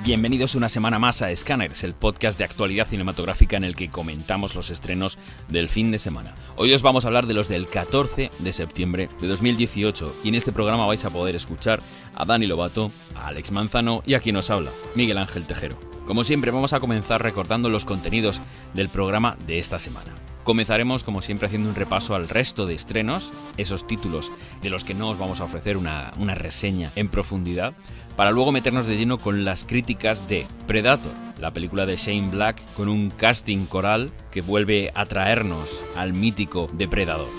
Bienvenidos una semana más a Scanners, el podcast de actualidad cinematográfica en el que comentamos los estrenos del fin de semana. Hoy os vamos a hablar de los del 14 de septiembre de 2018 y en este programa vais a poder escuchar a Dani Lobato, a Alex Manzano y a quien os habla, Miguel Ángel Tejero. Como siempre, vamos a comenzar recordando los contenidos del programa de esta semana. Comenzaremos, como siempre, haciendo un repaso al resto de estrenos, esos títulos de los que no os vamos a ofrecer una reseña en profundidad, para luego meternos de lleno con las críticas de Predator, la película de Shane Black, con un casting coral que vuelve a traernos al mítico Depredador.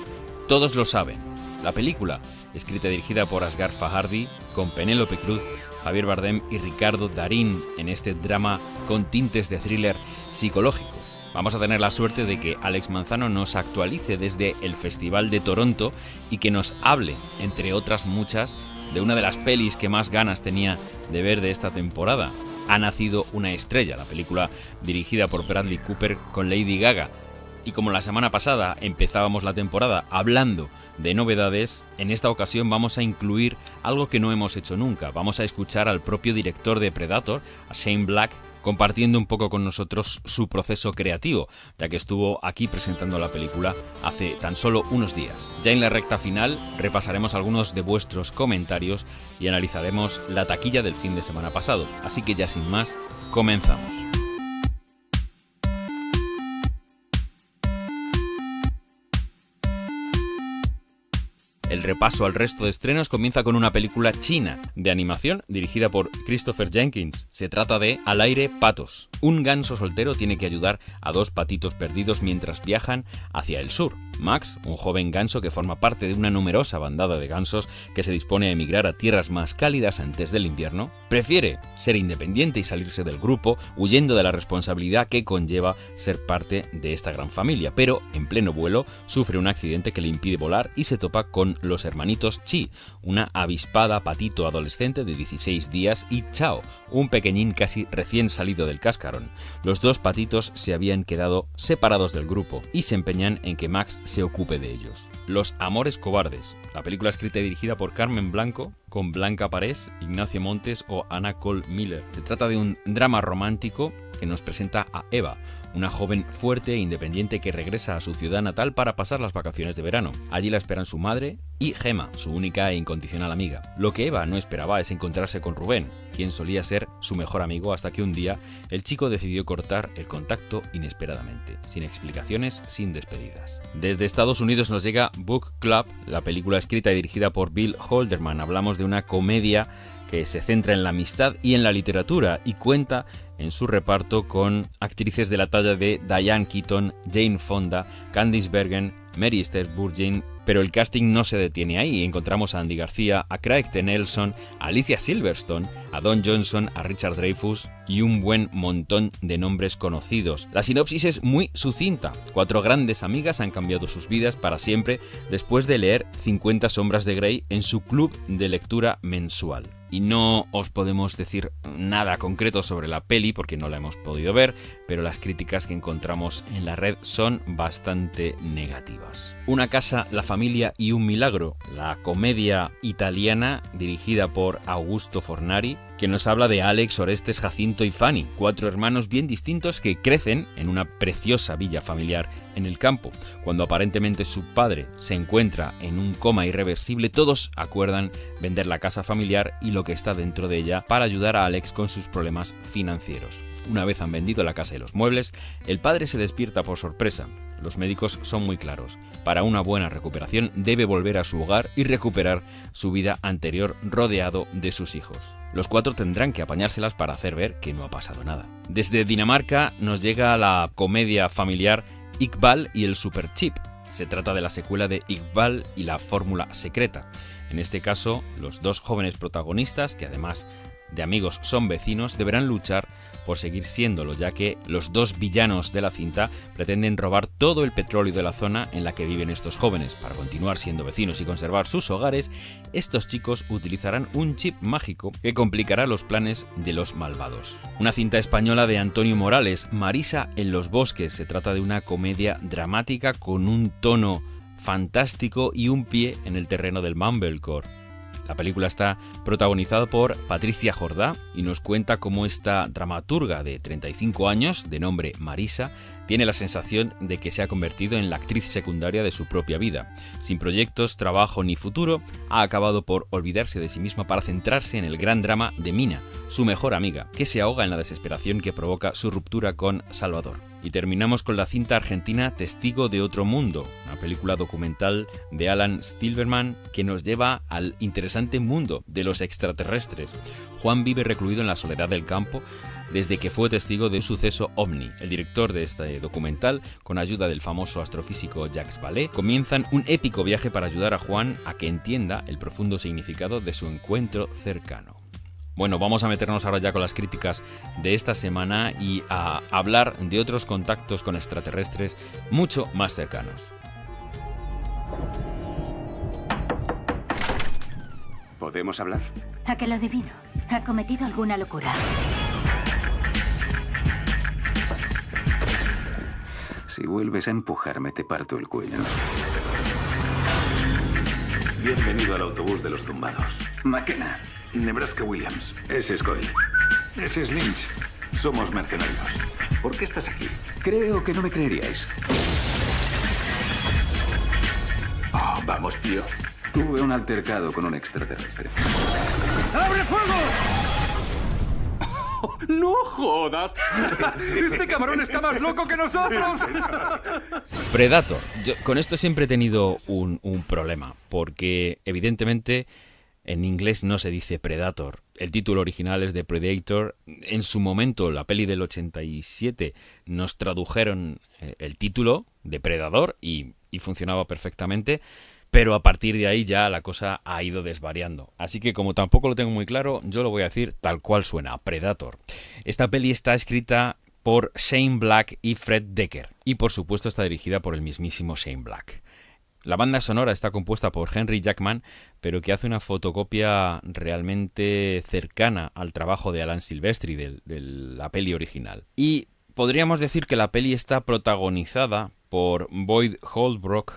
Todos lo saben, la película, escrita y dirigida por Asghar Farhadi, con Penélope Cruz, Javier Bardem y Ricardo Darín en este drama con tintes de thriller psicológico. Vamos a tener la suerte de que Alex Manzano nos actualice desde el Festival de Toronto y que nos hable, entre otras muchas, de una de las pelis que más ganas tenía de ver de esta temporada. Ha nacido una estrella, la película dirigida por Bradley Cooper con Lady Gaga. Y como la semana pasada empezábamos la temporada hablando de novedades, en esta ocasión vamos a incluir algo que no hemos hecho nunca. Vamos a escuchar al propio director de Predator, a Shane Black, compartiendo un poco con nosotros su proceso creativo, ya que estuvo aquí presentando la película hace tan solo unos días. Ya en la recta final repasaremos algunos de vuestros comentarios y analizaremos la taquilla del fin de semana pasado. Así que ya sin más, comenzamos. El repaso al resto de estrenos comienza con una película china de animación dirigida por Christopher Jenkins. Se trata de Al aire, patos. Un ganso soltero tiene que ayudar a dos patitos perdidos mientras viajan hacia el sur. Max, un joven ganso que forma parte de una numerosa bandada de gansos que se dispone a emigrar a tierras más cálidas antes del invierno, prefiere ser independiente y salirse del grupo, huyendo de la responsabilidad que conlleva ser parte de esta gran familia, pero en pleno vuelo sufre un accidente que le impide volar y se topa con los hermanitos Chi, una avispada patito adolescente de 16 días, y Chao, un pequeñín casi recién salido del cascarón. Los dos patitos se habían quedado separados del grupo y se empeñan en que Max se ocupe de ellos. Los amores cobardes, la película escrita y dirigida por Carmen Blanco, con Blanca Parés, Ignacio Montes o Anna Cole Miller. Se trata de un drama romántico que nos presenta a Eva, una joven fuerte e independiente que regresa a su ciudad natal para pasar las vacaciones de verano. Allí la esperan su madre y Gemma, su única e incondicional amiga. Lo que Eva no esperaba es encontrarse con Rubén, quien solía ser su mejor amigo, hasta que un día el chico decidió cortar el contacto inesperadamente, sin explicaciones, sin despedidas. Desde Estados Unidos nos llega Book Club, la película escrita y dirigida por Bill Holderman. Hablamos de una comedia que se centra en la amistad y en la literatura y cuenta en su reparto con actrices de la talla de Diane Keaton, Jane Fonda, Candice Bergen, Mary Steenburgen, pero el casting no se detiene ahí. Encontramos a Andy García, a Craig T. Nelson, a Alicia Silverstone, a Don Johnson, a Richard Dreyfuss y un buen montón de nombres conocidos. La sinopsis es muy sucinta. 4 grandes amigas han cambiado sus vidas para siempre después de leer 50 sombras de Grey en su club de lectura mensual. Y no os podemos decir nada concreto sobre la peli porque no la hemos podido ver, pero las críticas que encontramos en la red son bastante negativas. Una casa, la familia y un milagro, la comedia italiana dirigida por Augusto Fornari, que nos habla de Alex, Orestes, Jacinto y Fanny, 4 hermanos bien distintos que crecen en una preciosa villa familiar en el campo. Cuando aparentemente su padre se encuentra en un coma irreversible, todos acuerdan vender la casa familiar y lo que está dentro de ella para ayudar a Alex con sus problemas financieros. Una vez han vendido la casa y los muebles, el padre se despierta por sorpresa. Los médicos son muy claros. Para una buena recuperación debe volver a su hogar y recuperar su vida anterior rodeado de sus hijos. Los 4 tendrán que apañárselas para hacer ver que no ha pasado nada. Desde Dinamarca nos llega la comedia familiar Iqbal y el Superchip. Se trata de la secuela de Iqbal y la fórmula secreta. En este caso, los 2 jóvenes protagonistas, que además de amigos son vecinos, deberán luchar por seguir siéndolo, ya que los 2 villanos de la cinta pretenden robar todo el petróleo de la zona en la que viven estos jóvenes. Para continuar siendo vecinos y conservar sus hogares, estos chicos utilizarán un chip mágico que complicará los planes de los malvados. Una cinta española de Antonio Morales, Marisa en los bosques. Se trata de una comedia dramática con un tono fantástico y un pie en el terreno del mumblecore. La película está protagonizada por Patricia Jordá y nos cuenta cómo esta dramaturga de 35 años, de nombre Marisa, tiene la sensación de que se ha convertido en la actriz secundaria de su propia vida. Sin proyectos, trabajo ni futuro, ha acabado por olvidarse de sí misma para centrarse en el gran drama de Mina, su mejor amiga, que se ahoga en la desesperación que provoca su ruptura con Salvador. Y terminamos con la cinta argentina Testigo de otro mundo, una película documental de Alan Silverman que nos lleva al interesante mundo de los extraterrestres. Juan vive recluido en la soledad del campo desde que fue testigo de un suceso ovni. El director de este documental, con ayuda del famoso astrofísico Jacques Vallée, comienzan un épico viaje para ayudar a Juan a que entienda el profundo significado de su encuentro cercano. Bueno, vamos a meternos ahora ya con las críticas de esta semana y a hablar de otros contactos con extraterrestres mucho más cercanos. ¿Podemos hablar? A que lo adivino. Ha cometido alguna locura. Si vuelves a empujarme, te parto el cuello. Bienvenido al autobús de los zumbados. McKenna. Nebraska Williams. Ese es Coyle. Ese es Lynch. Somos mercenarios. ¿Por qué estás aquí? Creo que no me creeríais. Oh, vamos, tío. Tuve un altercado con un extraterrestre. ¡Abre fuego! ¡No jodas! ¡Este cabrón está más loco que nosotros! Predator. Yo con esto siempre he tenido un problema, porque evidentemente en inglés no se dice Predator. El título original es de Predator. En su momento, la peli del 87, nos tradujeron el título de Predador y funcionaba perfectamente. Pero a partir de ahí ya la cosa ha ido desvariando. Así que como tampoco lo tengo muy claro, yo lo voy a decir tal cual suena, Predator. Esta peli está escrita por Shane Black y Fred Dekker. Y por supuesto está dirigida por el mismísimo Shane Black. La banda sonora está compuesta por Henry Jackman, pero que hace una fotocopia realmente cercana al trabajo de Alan Silvestri de la peli original. Y podríamos decir que la peli está protagonizada por Boyd Holbrook,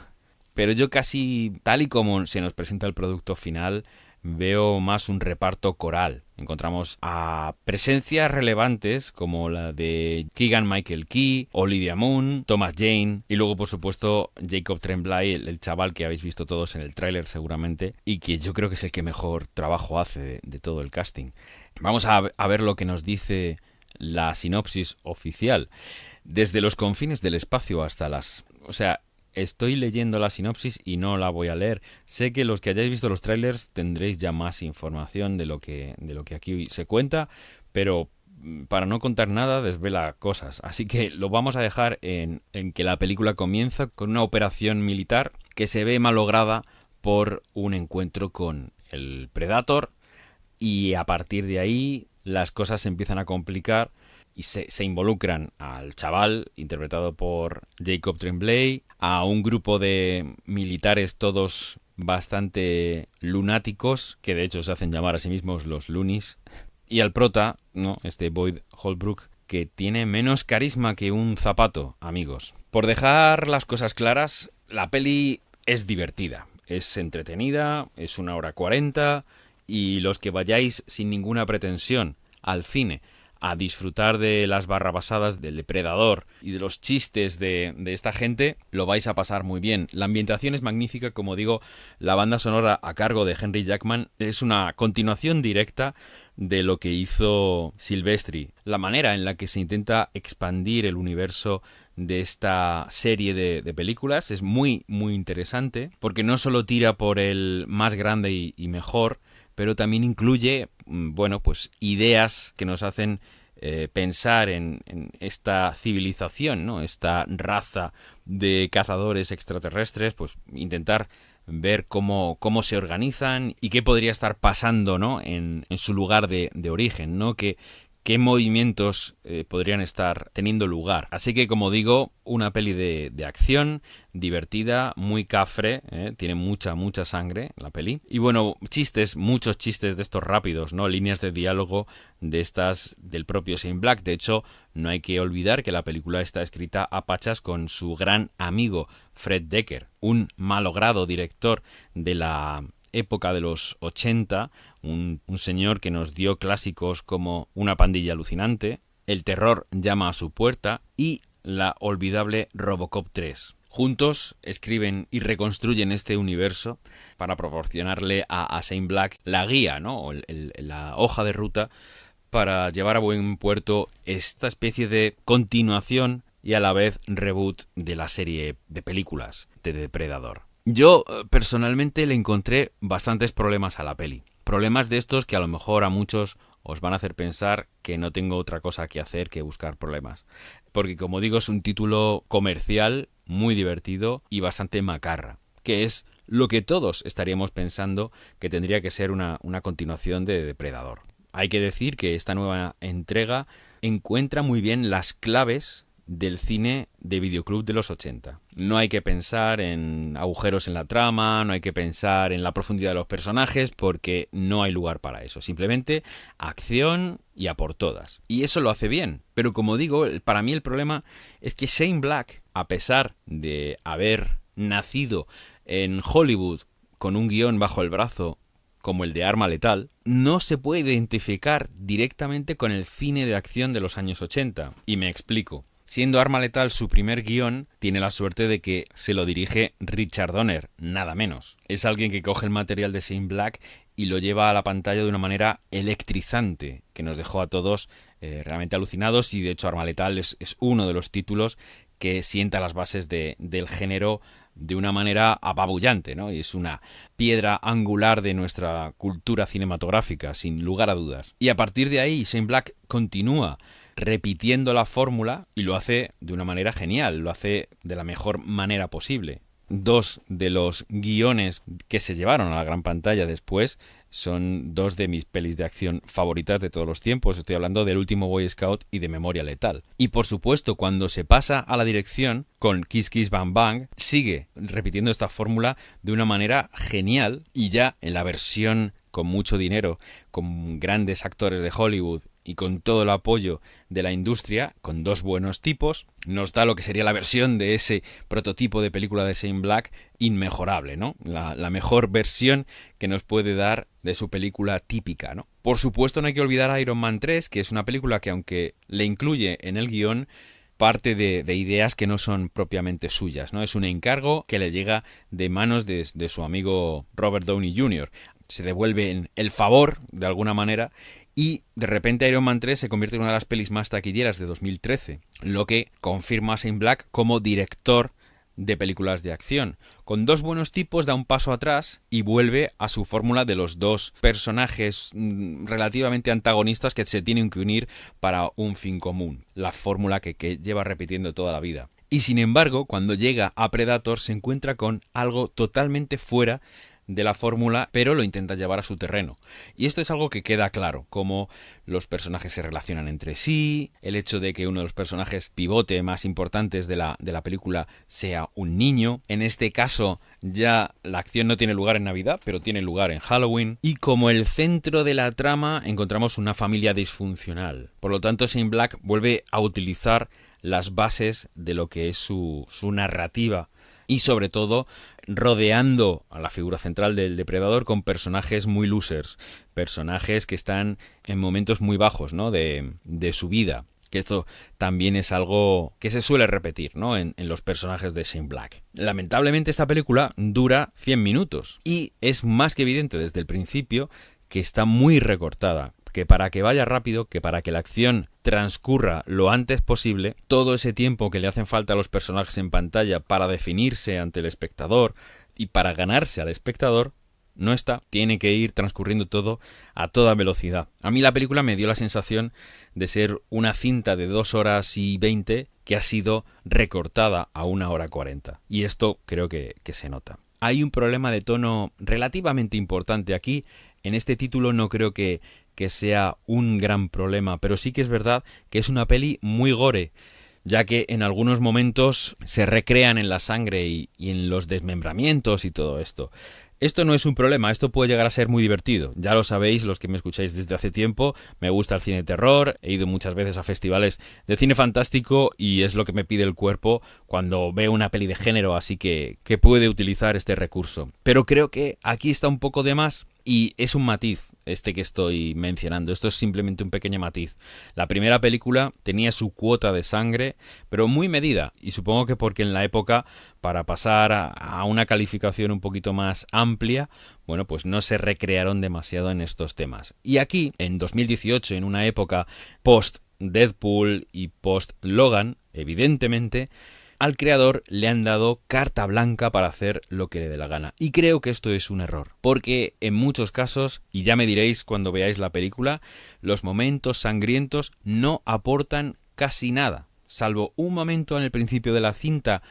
pero yo casi, tal y como se nos presenta el producto final, veo más un reparto coral. Encontramos a presencias relevantes como la de Keegan-Michael Key, Olivia Munn, Thomas Jane y luego por supuesto Jacob Tremblay, el chaval que habéis visto todos en el tráiler seguramente y que yo creo que es el que mejor trabajo hace de todo el casting. Vamos a ver lo que nos dice la sinopsis oficial. Desde los confines del espacio hasta las... Estoy leyendo la sinopsis y no la voy a leer. Sé que los que hayáis visto los trailers tendréis ya más información de lo que aquí se cuenta, pero para no contar nada desvela cosas. Así que lo vamos a dejar en que la película comienza con una operación militar que se ve malograda por un encuentro con el Predator y a partir de ahí las cosas se empiezan a complicar. Y se involucran al chaval, interpretado por Jacob Tremblay, a un grupo de militares todos bastante lunáticos, que de hecho se hacen llamar a sí mismos los Loonies, y al prota, ¿no? Este Boyd Holbrook, que tiene menos carisma que un zapato, amigos. Por dejar las cosas claras, la peli es divertida, es entretenida, es 1:40, y los que vayáis sin ninguna pretensión al cine a disfrutar de las barrabasadas del depredador y de los chistes de esta gente, lo vais a pasar muy bien. La ambientación es magnífica, como digo, la banda sonora a cargo de Henry Jackman es una continuación directa de lo que hizo Silvestri. La manera en la que se intenta expandir el universo de esta serie de películas es muy, muy interesante, porque no solo tira por el más grande y mejor, pero también incluye, pues ideas que nos hacen pensar en esta civilización, ¿no? Esta raza de cazadores extraterrestres, pues intentar ver cómo se organizan y qué podría estar pasando, ¿no? en su lugar de origen, ¿no? ¿Qué movimientos podrían estar teniendo lugar? Así que, como digo, una peli de acción, divertida, muy cafre, tiene mucha sangre la peli. Y bueno, muchos chistes de estos rápidos, ¿no? Líneas de diálogo de estas del propio Shane Black. De hecho, no hay que olvidar que la película está escrita a pachas con su gran amigo Fred Dekker, un malogrado director de la época de los 80, un señor que nos dio clásicos como Una pandilla alucinante, El terror llama a su puerta y la olvidable Robocop 3. Juntos escriben y reconstruyen este universo para proporcionarle a Shane Black la guía, ¿no? O la hoja de ruta para llevar a buen puerto esta especie de continuación y a la vez reboot de la serie de películas de Depredador. Yo personalmente le encontré bastantes problemas a la peli. Problemas de estos que a lo mejor a muchos os van a hacer pensar que no tengo otra cosa que hacer que buscar problemas. Porque como digo, es un título comercial, muy divertido y bastante macarra, que es lo que todos estaríamos pensando que tendría que ser una continuación de Depredador. Hay que decir que esta nueva entrega encuentra muy bien las claves del cine de videoclub de los 80. No hay que pensar en agujeros en la trama, no hay que pensar en la profundidad de los personajes, porque no hay lugar para eso. Simplemente acción y a por todas. Y eso lo hace bien. Pero como digo, para mí el problema es que Shane Black, a pesar de haber nacido en Hollywood con un guión bajo el brazo como el de Arma Letal, no se puede identificar directamente con el cine de acción de los años 80. Y me explico. Siendo Arma Letal su primer guión, tiene la suerte de que se lo dirige Richard Donner, nada menos. Es alguien que coge el material de Shane Black y lo lleva a la pantalla de una manera electrizante, que nos dejó a todos realmente alucinados, y de hecho Arma Letal es uno de los títulos que sienta las bases del género de una manera apabullante, ¿no? Y es una piedra angular de nuestra cultura cinematográfica, sin lugar a dudas. Y a partir de ahí, Shane Black continúa repitiendo la fórmula y lo hace de una manera genial, lo hace de la mejor manera posible. Dos de los guiones que se llevaron a la gran pantalla después son dos de mis pelis de acción favoritas de todos los tiempos. Estoy hablando del Último Boy Scout y de Memoria Letal. Y por supuesto, cuando se pasa a la dirección con Kiss Kiss Bang Bang, sigue repitiendo esta fórmula de una manera genial, y ya en la versión con mucho dinero, con grandes actores de Hollywood y con todo el apoyo de la industria, con dos buenos tipos, nos da lo que sería la versión de ese prototipo de película de Shane Black inmejorable, ¿no? La mejor versión que nos puede dar de su película típica, ¿no? Por supuesto, no hay que olvidar Iron Man 3, que es una película que, aunque le incluye en el guión, parte de ideas que no son propiamente suyas, ¿no? Es un encargo que le llega de manos de su amigo Robert Downey Jr. Se devuelve en el favor, de alguna manera, y de repente Iron Man 3 se convierte en una de las pelis más taquilleras de 2013, lo que confirma a Shane Black como director de películas de acción. Con dos buenos tipos da un paso atrás y vuelve a su fórmula de los dos personajes relativamente antagonistas que se tienen que unir para un fin común, la fórmula que lleva repitiendo toda la vida. Y sin embargo, cuando llega a Predator se encuentra con algo totalmente fuera de la fórmula, pero lo intenta llevar a su terreno. Y esto es algo que queda claro, como los personajes se relacionan entre sí, el hecho de que uno de los personajes pivote más importantes de la película sea un niño. En este caso ya la acción no tiene lugar en Navidad, pero tiene lugar en Halloween. Y como el centro de la trama encontramos una familia disfuncional. Por lo tanto, Shane Black vuelve a utilizar las bases de lo que es su narrativa, y sobre todo rodeando a la figura central del depredador con personajes muy losers, personajes que están en momentos muy bajos, ¿no? de su vida, que esto también es algo que se suele repetir, ¿no? en los personajes de Shane Black. Lamentablemente esta película dura 100 minutos y es más que evidente desde el principio que está muy recortada, que para que vaya rápido, que para que la acción transcurra lo antes posible, todo ese tiempo que le hacen falta a los personajes en pantalla para definirse ante el espectador y para ganarse al espectador, no está. Tiene que ir transcurriendo todo a toda velocidad. A mí la película me dio la sensación de ser una cinta de 2 horas y 20 que ha sido recortada a 1 hora 40. Y esto creo que se nota. Hay un problema de tono relativamente importante aquí. En este título no creo que sea un gran problema, pero sí que es verdad que es una peli muy gore, ya que en algunos momentos se recrean en la sangre y en los desmembramientos y todo esto. Esto no es un problema, esto puede llegar a ser muy divertido. Ya lo sabéis, los que me escucháis desde hace tiempo, me gusta el cine de terror, he ido muchas veces a festivales de cine fantástico y es lo que me pide el cuerpo cuando veo una peli de género, así que puede utilizar este recurso. Pero creo que aquí está un poco de más. Y es un matiz este que estoy mencionando, esto es simplemente un pequeño matiz. La primera película tenía su cuota de sangre, pero muy medida, y supongo que porque en la época, para pasar a una calificación un poquito más amplia, bueno, pues no se recrearon demasiado en estos temas. Y aquí, en 2018, en una época post-Deadpool y post-Logan, evidentemente, al creador le han dado carta blanca para hacer lo que le dé la gana. Y creo que esto es un error, porque en muchos casos, y ya me diréis cuando veáis la película, los momentos sangrientos no aportan casi nada, salvo un momento en el principio de la cinta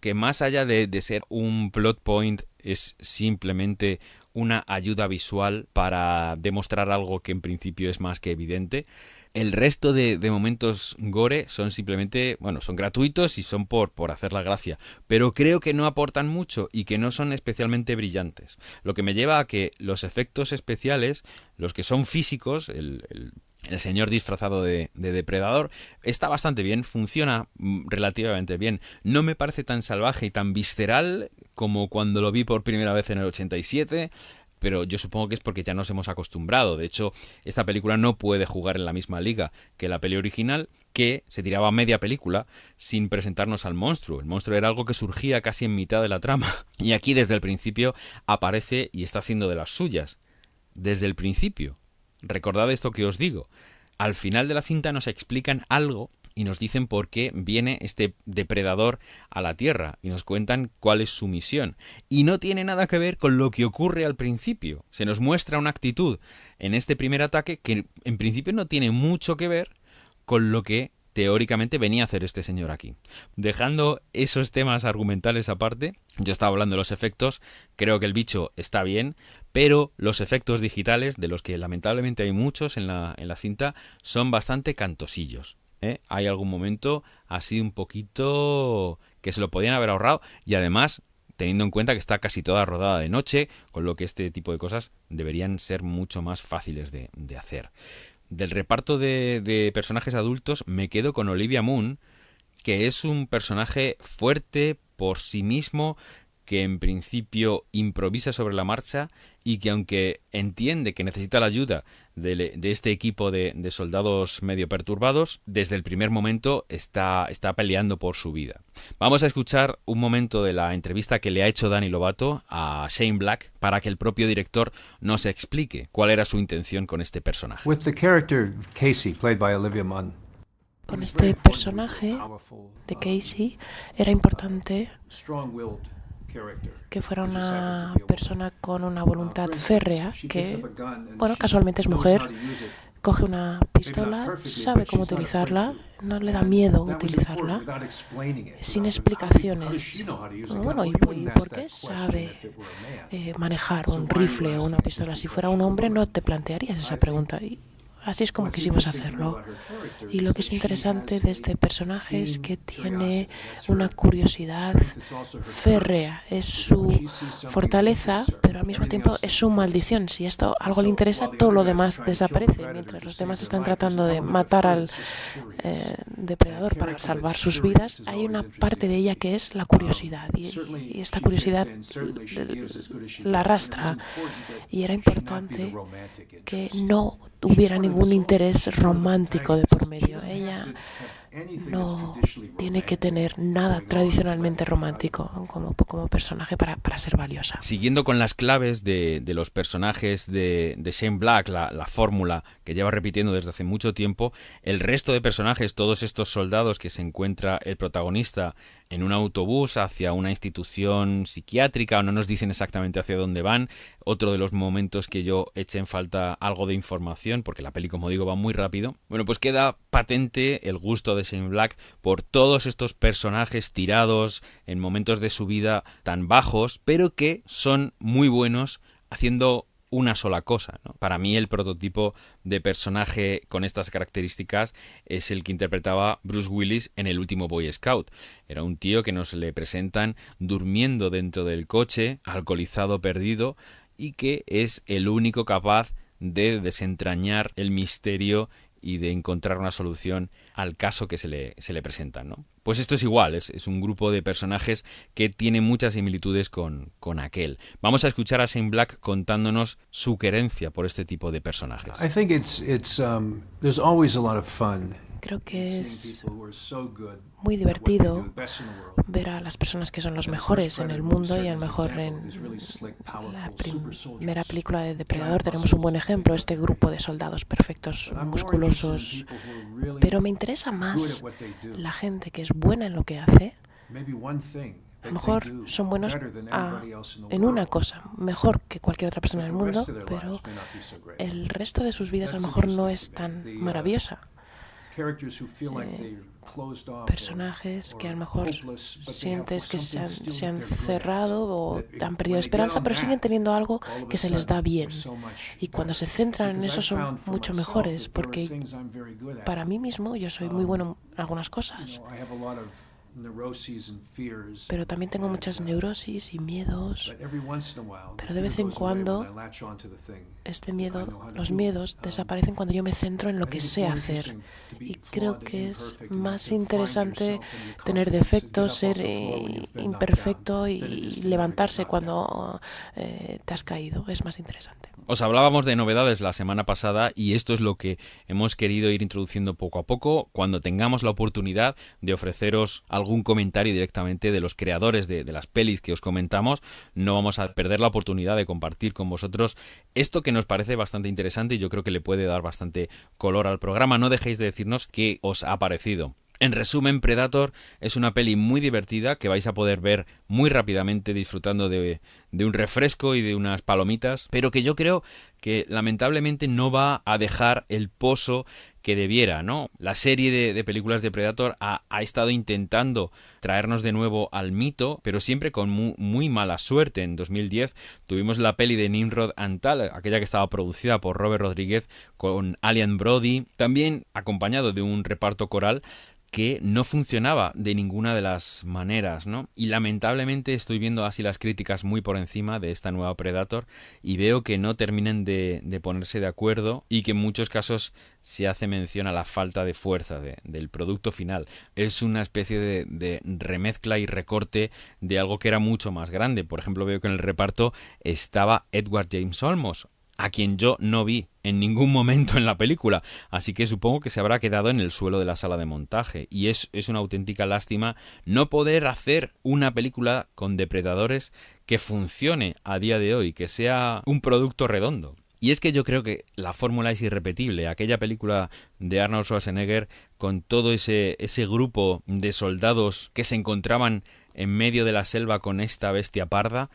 que más allá de ser un plot point es simplemente una ayuda visual para demostrar algo que en principio es más que evidente. El resto de momentos gore son simplemente, bueno, son gratuitos y son por hacer la gracia, pero creo que no aportan mucho y que no son especialmente brillantes. Lo que me lleva a que los efectos especiales, los que son físicos, el señor disfrazado de depredador, está bastante bien, funciona relativamente bien. No me parece tan salvaje y tan visceral como cuando lo vi por primera vez en el 87, pero yo supongo que es porque ya nos hemos acostumbrado. De hecho, esta película no puede jugar en la misma liga que la peli original, que se tiraba media película sin presentarnos al monstruo. El monstruo era algo que surgía casi en mitad de la trama. Y aquí desde el principio aparece y está haciendo de las suyas. Desde el principio. Recordad esto que os digo. Al final de la cinta nos explican algo y nos dicen por qué viene este depredador a la Tierra y nos cuentan cuál es su misión. Y no tiene nada que ver con lo que ocurre al principio. Se nos muestra una actitud en este primer ataque que en principio no tiene mucho que ver con lo que teóricamente venía a hacer este señor aquí. Dejando esos temas argumentales aparte, yo estaba hablando de los efectos, creo que el bicho está bien, pero los efectos digitales, de los que lamentablemente hay muchos en la cinta, son bastante cantosillos. Hay algún momento así un poquito que se lo podían haber ahorrado y además teniendo en cuenta que está casi toda rodada de noche, con lo que este tipo de cosas deberían ser mucho más fáciles de hacer. Del reparto de personajes adultos me quedo con Olivia Munn, que es un personaje fuerte por sí mismo, que en principio improvisa sobre la marcha y que aunque entiende que necesita la ayuda de este equipo de soldados medio perturbados, desde el primer momento está peleando por su vida. Vamos a escuchar un momento de la entrevista que le ha hecho Dani Lovato a Shane Black para que el propio director nos explique cuál era su intención con este personaje. With the character of Casey, played by Olivia Munn, con este personaje de Casey era importante que fuera una persona con una voluntad férrea, que, bueno, casualmente es mujer, coge una pistola, sabe cómo utilizarla, no le da miedo utilizarla, sin explicaciones. Bueno, ¿y por qué sabe manejar un rifle o una pistola? Si fuera un hombre no te plantearías esa pregunta. Así es como quisimos hacerlo. Y lo que es interesante de este personaje es que tiene una curiosidad férrea. Es su fortaleza, pero al mismo tiempo es su maldición. Si esto algo le interesa, todo lo demás desaparece. Mientras los demás están tratando de matar al depredador para salvar sus vidas, hay una parte de ella que es la curiosidad. Y esta curiosidad la arrastra. Y era importante que no hubiera ningún interés romántico de por medio. Ella no tiene que tener nada tradicionalmente romántico como personaje para ser valiosa. Siguiendo con las claves de los personajes de Shane Black, la fórmula que lleva repitiendo desde hace mucho tiempo, el resto de personajes, todos estos soldados que se encuentra el protagonista en un autobús hacia una institución psiquiátrica, o no nos dicen exactamente hacia dónde van. Otro de los momentos que yo eché en falta algo de información, porque la peli, como digo, va muy rápido. Bueno, pues queda patente el gusto de Shane Black por todos estos personajes tirados en momentos de su vida tan bajos, pero que son muy buenos haciendo una sola cosa, ¿no? Para mí el prototipo de personaje con estas características es el que interpretaba Bruce Willis en El último Boy Scout. Era un tío que nos le presentan durmiendo dentro del coche, alcoholizado, perdido, y que es el único capaz de desentrañar el misterio y de encontrar una solución al caso que se le presenta, ¿no? Pues esto es igual, es un grupo de personajes que tiene muchas similitudes con aquel. Vamos a escuchar a Shane Black contándonos su querencia por este tipo de personajes. I think there's always a lot of fun. Creo que es muy divertido ver a las personas que son los mejores en el mundo, y a lo mejor en la primera película de Depredador tenemos un buen ejemplo, este grupo de soldados perfectos, musculosos, pero me interesa más la gente que es buena en lo que hace. A lo mejor son buenos en una cosa, mejor que cualquier otra persona en el mundo, pero el resto de sus vidas a lo mejor no es tan maravillosa. Personajes que a lo mejor sientes que se han cerrado o han perdido esperanza, pero siguen teniendo algo que se les da bien. Y cuando se centran en eso son mucho mejores, porque para mí mismo yo soy muy bueno en algunas cosas, pero también tengo muchas neurosis y miedos. Pero de vez en cuando los miedos desaparecen cuando yo me centro en lo que sé hacer. Y creo que es más interesante tener defectos, ser imperfecto y levantarse cuando te has caído. Es más interesante. Os hablábamos de novedades la semana pasada y esto es lo que hemos querido ir introduciendo poco a poco. Cuando tengamos la oportunidad de ofreceros algún comentario directamente de los creadores de las pelis que os comentamos, no vamos a perder la oportunidad de compartir con vosotros esto que nos parece bastante interesante y yo creo que le puede dar bastante color al programa. No dejéis de decirnos qué os ha parecido. En resumen, Predator es una peli muy divertida que vais a poder ver muy rápidamente disfrutando de un refresco y de unas palomitas, pero que yo creo que lamentablemente no va a dejar el pozo que debiera, ¿no? La serie de películas de Predator ha estado intentando traernos de nuevo al mito, pero siempre con muy mala suerte. En 2010 tuvimos la peli de Nimrod Antal, aquella que estaba producida por Robert Rodríguez con Adrien Brody, también acompañado de un reparto coral que no funcionaba de ninguna de las maneras, ¿no? Y lamentablemente estoy viendo así las críticas muy por encima de esta nueva Predator y veo que no terminan de ponerse de acuerdo y que en muchos casos se hace mención a la falta de fuerza del producto final. Es una especie de remezcla y recorte de algo que era mucho más grande. Por ejemplo, veo que en el reparto estaba Edward James Olmos, a quien yo no vi en ningún momento en la película, así que supongo que se habrá quedado en el suelo de la sala de montaje, y es una auténtica lástima no poder hacer una película con depredadores que funcione a día de hoy, que sea un producto redondo. Y es que yo creo que la fórmula es irrepetible. Aquella película de Arnold Schwarzenegger con todo ese grupo de soldados que se encontraban en medio de la selva con esta bestia parda,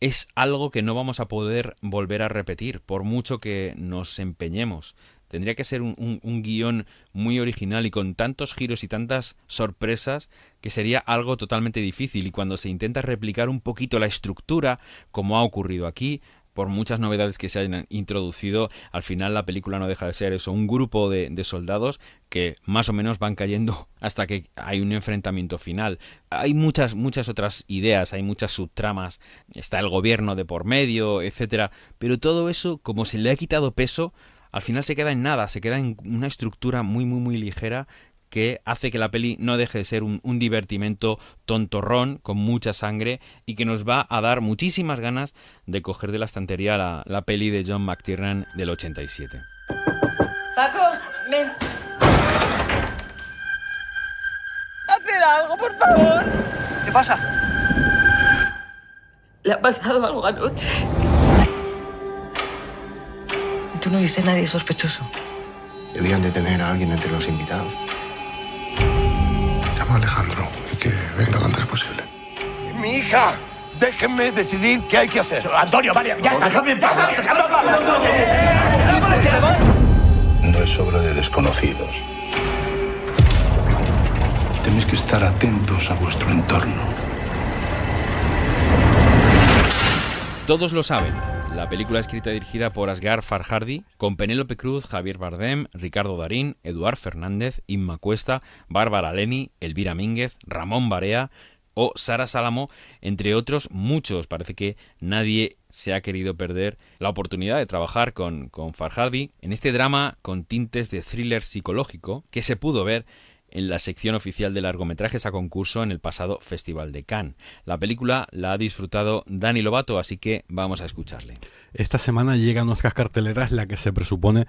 es algo que no vamos a poder volver a repetir, por mucho que nos empeñemos. Tendría que ser un guión muy original y con tantos giros y tantas sorpresas que sería algo totalmente difícil. Y cuando se intenta replicar un poquito la estructura, como ha ocurrido aquí, por muchas novedades que se hayan introducido, al final la película no deja de ser eso, un grupo de soldados que más o menos van cayendo hasta que hay un enfrentamiento final. Hay muchas otras ideas, hay muchas subtramas, está el gobierno de por medio, etcétera, pero todo eso, como se le ha quitado peso, al final se queda en nada, se queda en una estructura muy ligera que hace que la peli no deje de ser un divertimento tontorrón con mucha sangre y que nos va a dar muchísimas ganas de coger de la estantería la peli de John McTiernan del 87. Paco, ven. Haced algo, por favor. ¿Qué pasa? Le ha pasado algo anoche. ¿Tú no viste a nadie sospechoso? Debían de tener a alguien entre los invitados. Llama a Alejandro y que venga lo antes posible. ¡Mi hija! Déjenme decidir qué hay que hacer. Antonio, vale, ya está. ¡Déjame en paz! No es obra de desconocidos. Tenéis que estar atentos a vuestro entorno. Todos lo saben. La película escrita y dirigida por Asghar Farhadi, con Penélope Cruz, Javier Bardem, Ricardo Darín, Eduard Fernández, Inma Cuesta, Bárbara Leni, Elvira Mínguez, Ramón Barea o Sara Salamo, entre otros muchos. Parece que nadie se ha querido perder la oportunidad de trabajar con Farhadi en este drama con tintes de thriller psicológico que se pudo ver en la sección oficial de largometrajes a concurso en el pasado Festival de Cannes. La película la ha disfrutado Dani Lobato, así que vamos a escucharle. Esta semana llega a nuestras carteleras la que se presupone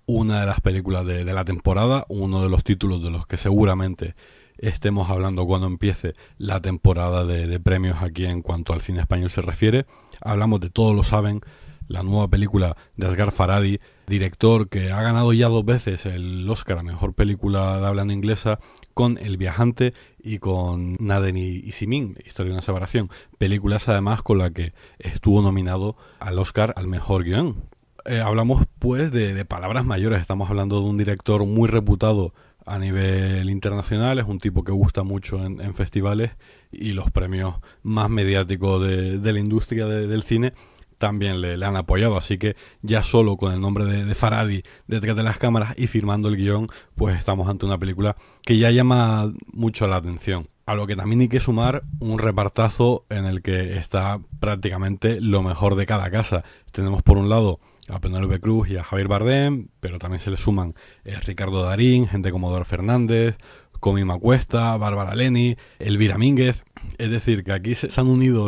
una de las películas de la temporada, uno de los títulos de los que seguramente estemos hablando cuando empiece la temporada de premios aquí en cuanto al cine español se refiere. Hablamos de Todos lo saben, la nueva película de Asghar Farhadi, director que ha ganado ya 2 veces el Oscar a Mejor Película de Habla No Inglesa con El Viajante y con Naden y Simin, Historia de una separación, películas además con la que estuvo nominado al Oscar al Mejor Guión. Hablamos pues de palabras mayores, estamos hablando de un director muy reputado a nivel internacional, es un tipo que gusta mucho en festivales y los premios más mediáticos de la industria del cine también le han apoyado, así que ya solo con el nombre de Farhadi detrás de las cámaras y firmando el guión, pues estamos ante una película que ya llama mucho la atención. A lo que también hay que sumar un repartazo en el que está prácticamente lo mejor de cada casa. Tenemos por un lado a Penélope Cruz y a Javier Bardem, pero también se le suman Ricardo Darín, gente como Eduard Fernández, como Inma Cuesta, Bárbara Leni, Elvira Mínguez. Es decir, que aquí se han unido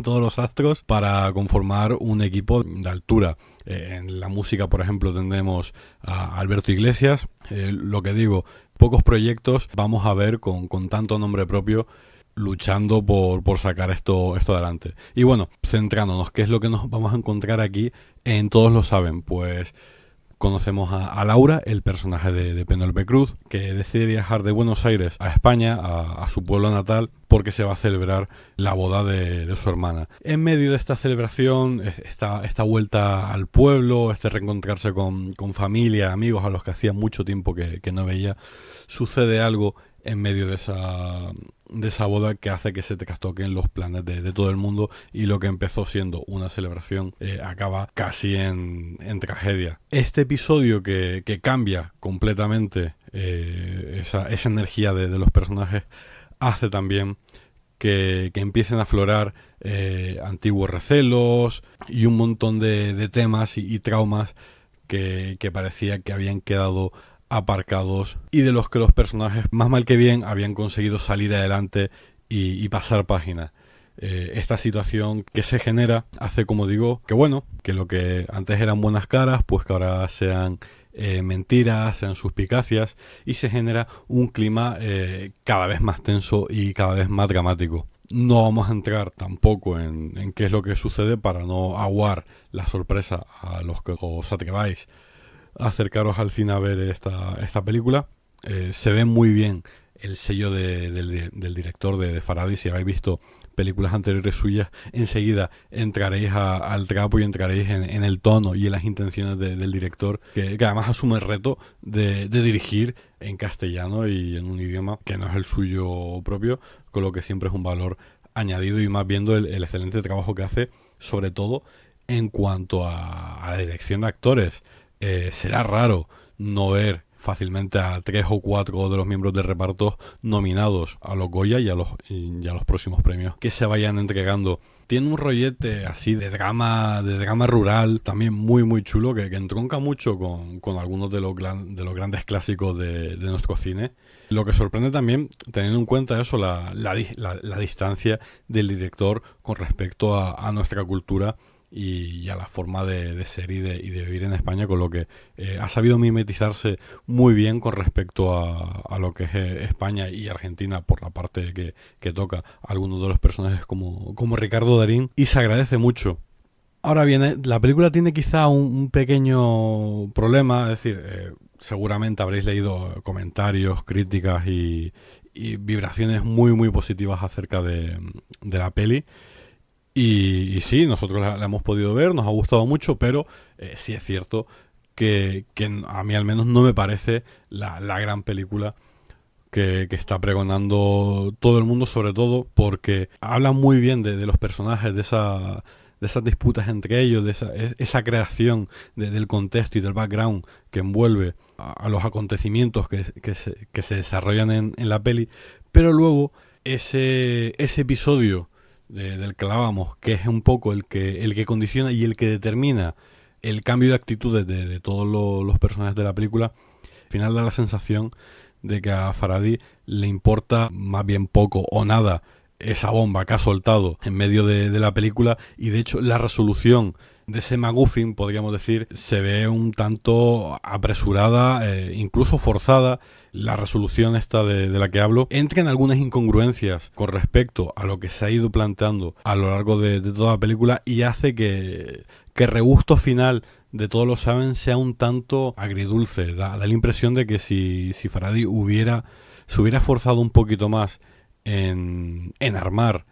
todos los astros para conformar un equipo de altura. En la música, por ejemplo, tendremos a Alberto Iglesias. Lo que digo, pocos proyectos vamos a ver con tanto nombre propio luchando por sacar esto adelante. Y bueno, centrándonos, ¿qué es lo que nos vamos a encontrar aquí en Todos lo saben? Pues conocemos a Laura, el personaje de Penélope Cruz, que decide viajar de Buenos Aires a España, a su pueblo natal, porque se va a celebrar la boda de su hermana. En medio de esta celebración, esta vuelta al pueblo, este reencontrarse con familia, amigos a los que hacía mucho tiempo que no veía, sucede algo en medio de esa boda que hace que se trastoquen los planes de todo el mundo y lo que empezó siendo una celebración acaba casi en tragedia. Este episodio que cambia completamente esa energía de los personajes hace también que empiecen a aflorar antiguos recelos y un montón de temas y traumas que parecía que habían quedado aparcados y de los que los personajes, más mal que bien, habían conseguido salir adelante y pasar página. Esta situación que se genera hace, como digo, que lo que antes eran buenas caras, pues que ahora sean mentiras, sean suspicacias, y se genera un clima cada vez más tenso y cada vez más dramático. No vamos a entrar tampoco en qué es lo que sucede para no aguar la sorpresa a los que os atreváis a acercaros al cine a ver esta película. Se ve muy bien el sello del director de Farhadi. Si habéis visto películas anteriores suyas, enseguida entraréis al trapo y entraréis en el tono y en las intenciones del director, que además asume el reto de dirigir en castellano y en un idioma que no es el suyo propio, con lo que siempre es un valor añadido, y más viendo el excelente trabajo que hace, sobre todo en cuanto a la dirección de actores. Será raro no ver fácilmente a 3 o 4 de los miembros del reparto nominados a los Goya y a los próximos premios que se vayan entregando. Tiene un rollete así de drama rural, también muy muy chulo, que entronca mucho con algunos de los grandes clásicos de nuestro cine. Lo que sorprende también, teniendo en cuenta eso, la distancia del director con respecto a nuestra cultura y a la forma de ser y de vivir en España, con lo que ha sabido mimetizarse muy bien con respecto a lo que es España y Argentina por la parte que toca a algunos de los personajes como Ricardo Darín, y se agradece mucho. Ahora bien, la película tiene quizá un pequeño problema, es decir, seguramente habréis leído comentarios, críticas y vibraciones muy muy positivas acerca de la peli. Y sí, nosotros la hemos podido ver, nos ha gustado mucho, pero sí es cierto que a mí al menos no me parece la gran película que está pregonando todo el mundo, sobre todo porque habla muy bien de los personajes, de esas disputas entre ellos, de esa creación del contexto y del background que envuelve a los acontecimientos que se desarrollan en la peli, pero luego ese episodio del que hablábamos, que es un poco el que condiciona y el que determina el cambio de actitudes de todos los personajes de la película, al final da la sensación de que a Faraday le importa más bien poco o nada esa bomba que ha soltado en medio de la película, y de hecho la resolución de ese MacGuffin, podríamos decir, se ve un tanto apresurada, incluso forzada. La resolución esta de la que hablo entra en algunas incongruencias con respecto a lo que se ha ido planteando a lo largo de toda la película, y hace que el regusto final de Todos lo saben sea un tanto agridulce. Da la impresión de que si Faraday se hubiera esforzado un poquito más en armar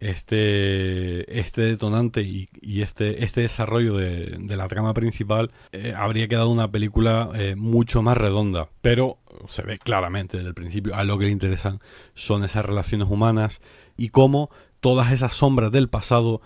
este detonante y este desarrollo de la trama principal, habría quedado una película mucho más redonda. Pero se ve claramente desde el principio a lo que le interesan son esas relaciones humanas y cómo todas esas sombras del pasado